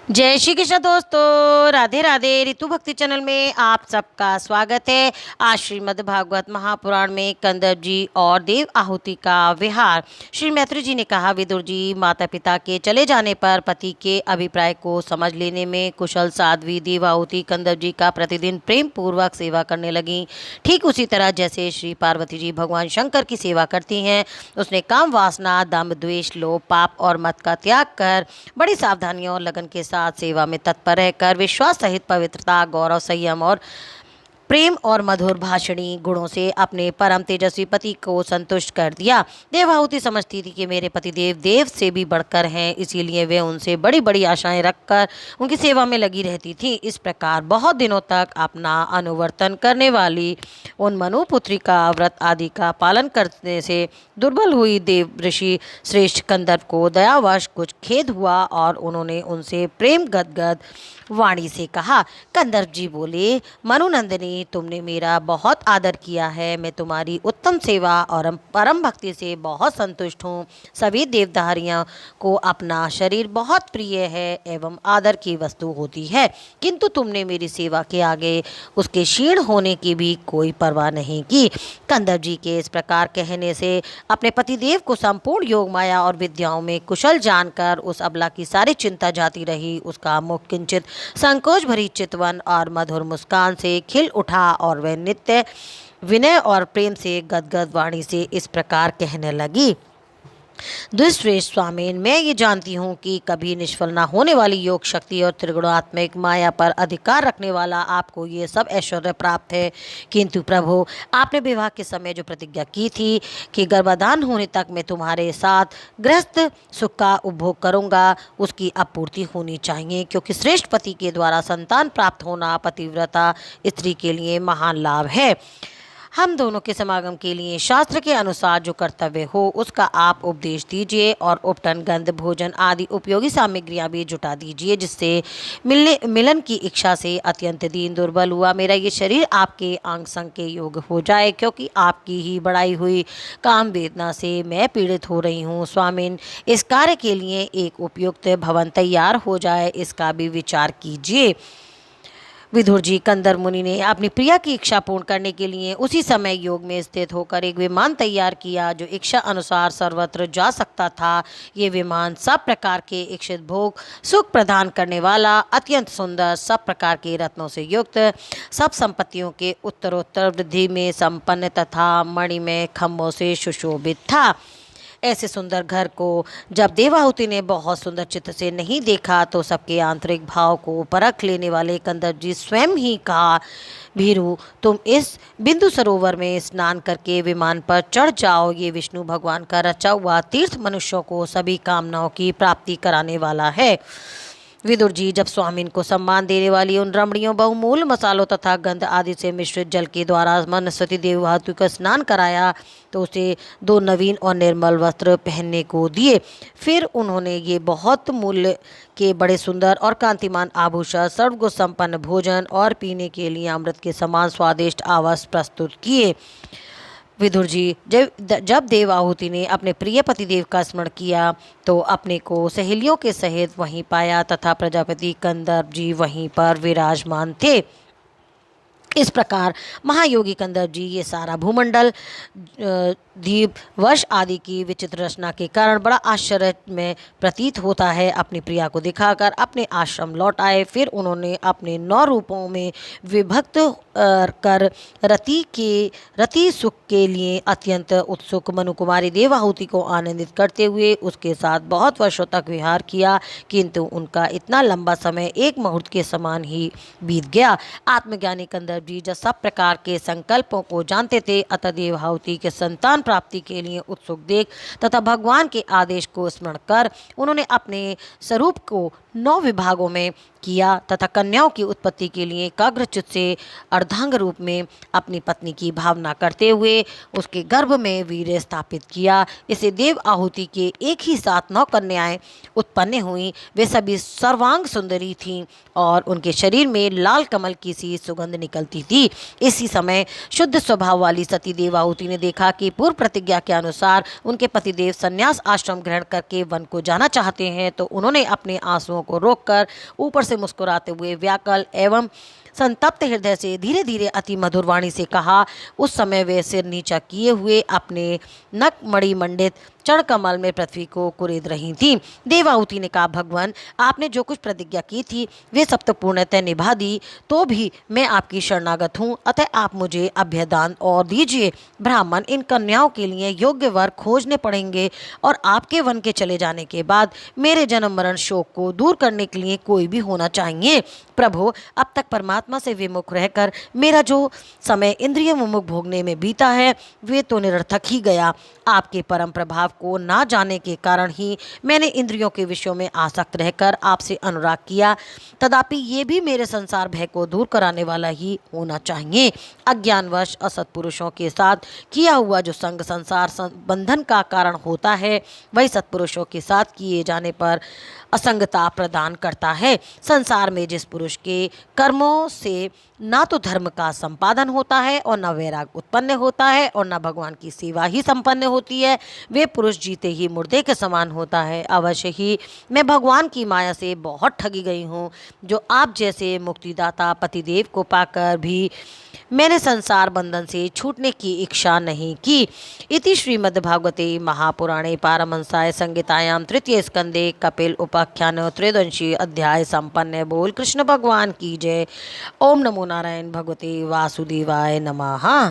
जय श्री कृष्ण दोस्तों, राधे राधे। ऋतु भक्ति चैनल में आप सबका स्वागत है। आज श्रीमद् भागवत महापुराण में कंदर्प जी और देव आहुति का विहार। श्री मैत्री जी ने कहा, विदुर जी, माता पिता के चले जाने पर पति के अभिप्राय को समझ लेने में कुशल साध्वी देव आहुति कंदर्प जी का प्रतिदिन प्रेम पूर्वक सेवा करने लगी। ठीक उसी तरह जैसे श्री पार्वती जी भगवान शंकर की सेवा करती हैं, उसने काम वासना, दम्भ, द्वेष, लोभ, पाप और मत का त्याग कर बड़ी सावधानियों और लगन के साथ सेवा में तत्पर रहकर विश्वास सहित पवित्रता, गौरव, संयम और प्रेम और मधुर भाषणी गुणों से अपने परम तेजस्वी पति को संतुष्ट कर दिया। देवाहुति समझती थी कि मेरे पति देव देव से भी बढ़कर हैं, इसीलिए वे उनसे बड़ी बड़ी आशाएं रखकर उनकी सेवा में लगी रहती थी। इस प्रकार बहुत दिनों तक अपना अनुवर्तन करने वाली उन मनुपुत्री का व्रत आदि का पालन करने से दुर्बल हुई देव ऋषि श्रेष्ठ कंदर्प को दयावश कुछ खेद हुआ और उन्होंने उनसे प्रेम गदगद वाणी से कहा। कंदर्प जी बोले, मनुनंदिनी, तुमने मेरा बहुत आदर किया है। मैं तुम्हारी उत्तम सेवा और परम भक्ति से बहुत संतुष्ट हूँ। सभी देवधारियों को अपना शरीर बहुत प्रिय है एवं आदर की वस्तु होती है, किंतु तुमने मेरी सेवा के आगे उसके क्षीण होने की भी कोई परवाह नहीं की। कंदर्प जी के इस प्रकार कहने से अपने पतिदेव को संपूर्ण योग माया और विद्याओं में कुशल जानकर उस अबला की सारी चिंता जाती रही। उसका मुख किंचित संकोच भरी चितवन और मधुर मुस्कान से खिल उठा और वह नित्य विनय और प्रेम से गदगद वाणी से इस प्रकार कहने लगी। दुष्श्रेष्ठ स्वामीन, मैं ये जानती हूँ कि कभी निष्फल न होने वाली योग शक्ति और त्रिगुणात्मक माया पर अधिकार रखने वाला आपको ये सब ऐश्वर्य प्राप्त है, किंतु प्रभु, आपने विवाह के समय जो प्रतिज्ञा की थी कि गर्भाधान होने तक मैं तुम्हारे साथ गृहस्थ सुख का उपभोग करूँगा, उसकी अब पूर्ति होनी चाहिए, क्योंकि श्रेष्ठ पति के द्वारा संतान प्राप्त होना पतिव्रता स्त्री के लिए महान लाभ है। हम दोनों के समागम के लिए शास्त्र के अनुसार जो कर्तव्य हो उसका आप उपदेश दीजिए और उपटन, गंध, भोजन आदि उपयोगी सामग्रियां भी जुटा दीजिए, जिससे मिलन की इच्छा से अत्यंत दीन दुर्बल हुआ मेरा ये शरीर आपके अंग संग के योग हो जाए, क्योंकि आपकी ही बढ़ाई हुई काम वेदना से मैं पीड़ित हो रही हूँ। स्वामिन, इस कार्य के लिए एक उपयुक्त भवन तैयार हो जाए, इसका भी विचार कीजिए। विदुर जी, कंदर्प मुनि ने अपनी प्रिया की इच्छा पूर्ण करने के लिए उसी समय योग में स्थित होकर एक विमान तैयार किया जो इच्छा अनुसार सर्वत्र जा सकता था। ये विमान सब प्रकार के इच्छित भोग सुख प्रदान करने वाला, अत्यंत सुंदर, सब प्रकार के रत्नों से युक्त, सब संपत्तियों के उत्तरोत्तर वृद्धि में संपन्न तथा मणिमय खम्भों से सुशोभित था। ऐसे सुंदर घर को जब देवाहुति ने बहुत सुंदर चित्त से नहीं देखा तो सबके आंतरिक भाव को परख लेने वाले कंदर्प जी स्वयं ही कहा, भीरू, तुम इस बिंदु सरोवर में स्नान करके विमान पर चढ़ जाओ। ये विष्णु भगवान का रचा हुआ तीर्थ मनुष्यों को सभी कामनाओं की प्राप्ति कराने वाला है। विदुर जी, जब स्वामिन को सम्मान देने वाली उन रमणियों, बहुमूल्य मसालों तथा गंध आदि से मिश्रित जल के द्वारा मनस्वती देवाहुति का स्नान कराया तो उसे 2 नवीन और निर्मल वस्त्र पहनने को दिए। फिर उन्होंने ये बहुत मूल्य के बड़े सुंदर और कांतिमान आभूषण, सर्वगुण संपन्न भोजन और पीने के लिए अमृत के समान स्वादिष्ट आवास प्रस्तुत किए। विदुर जी, जब देव आहुति ने अपने प्रिय पतिदेव का स्मरण किया तो अपने को सहेलियों के सहित वहीं पाया तथा प्रजापति कंदर्प जी वहीं पर विराजमान थे। इस प्रकार महायोगी कंदर्प जी ये सारा भूमंडल द्वीप वर्ष आदि की विचित्र रचना के कारण बड़ा आश्चर्य में प्रतीत होता है, अपनी प्रिया को दिखाकर अपने आश्रम लौट आए। फिर उन्होंने अपने 9 रूपों में विभक्त कर रति सुख के लिए अत्यंत उत्सुक मनुकुमारी देवाहुति को आनंदित करते हुए उसके साथ बहुत वर्षों तक विहार किया, किंतु उनका इतना लंबा समय एक मुहूर्त के समान ही बीत गया। आत्मज्ञानी कंदर्प जी जब सब प्रकार के संकल्पों को जानते थे, अतः देवाहुति के संतान प्राप्ति के लिए उत्सुक देख तथा भगवान के आदेश को स्मरण कर उन्होंने अपने स्वरूप को 9 विभागों में किया तथा कन्याओं की उत्पत्ति के लिए एकाग्रचित्त से अर्धांग रूप में अपनी पत्नी की भावना करते हुए उसके गर्भ में वीर्य स्थापित किया। इसे देव आहुति के एक ही साथ 9 कन्याएं उत्पन्न हुई। वे सभी सर्वांग सुंदरी थीं और उनके शरीर में लाल कमल की सी सुगंध निकलती थी। इसी समय शुद्ध स्वभाव वाली सती देवाहुति ने देखा कि पूर्व पूर्व प्रतिज्ञा के अनुसार उनके पतिदेव संन्यास आश्रम ग्रहण करके वन को जाना चाहते हैं, तो उन्होंने अपने आंसुओं को रोककर ऊपर से मुस्कुराते हुए व्याकुल एवं संतप्त हृदय से धीरे धीरे अति मधुर वाणी से कहा। उस समय वे सिर नीचा किए हुए अपने नक मणि मंडित चरण कमल में पृथ्वी को कुरेद रही थीं। देवाहुति ने कहा, भगवान, आपने जो कुछ प्रतिज्ञा की थी वे सब तो पूर्णतः निभा दी, तो भी मैं आपकी शरणागत हूँ, अतः आप मुझे अभ्यदान और दीजिए। ब्राह्मण इन कन्याओं के लिए योग्य वर खोजने पड़ेंगे और आपके वन के चले जाने के बाद मेरे जन्म मरण शोक को दूर करने के लिए कोई भी होना चाहिए। प्रभु, अब तक परमात्मा से विमुख रहकर मेरा जो समय इंद्रिय मुमुख भोगने में बीता है वे तो निरर्थक ही गया। आपके परम प्रभाव को ना जाने के कारण ही मैंने इंद्रियों के विषयों में आसक्त रहकर आपसे अनुराग किया, तथापि ये भी मेरे संसार भय को दूर कराने वाला ही होना चाहिए। अज्ञानवश असत्पुरुषों के साथ किया हुआ जो संग संसार बंधन का कारण होता है, वही सत्पुरुषों के साथ किए जाने पर असंगता प्रदान करता है। संसार में जिस पुरुष के कर्मों से ना तो धर्म का संपादन होता है और न वैराग उत्पन्न होता है और न भगवान की सेवा ही संपन्न होती है, वे पुरुष जीते ही मुर्दे के समान होता है। अवश्य ही मैं भगवान की माया से बहुत ठगी गई हूँ, जो आप जैसे मुक्तिदाता पतिदेव को पाकर भी मैंने संसार बंधन से छूटने की इच्छा नहीं की। इति श्रीमद्भागवते महापुराणे पारमहंसाय संहितायां तृतीय स्कंदे कपिल उपाख्यान त्रयोदशी अध्याय संपन्न। बोल कृष्ण भगवान की जय। ओम नमो नारायण भगवते वासुदेवाय नमः।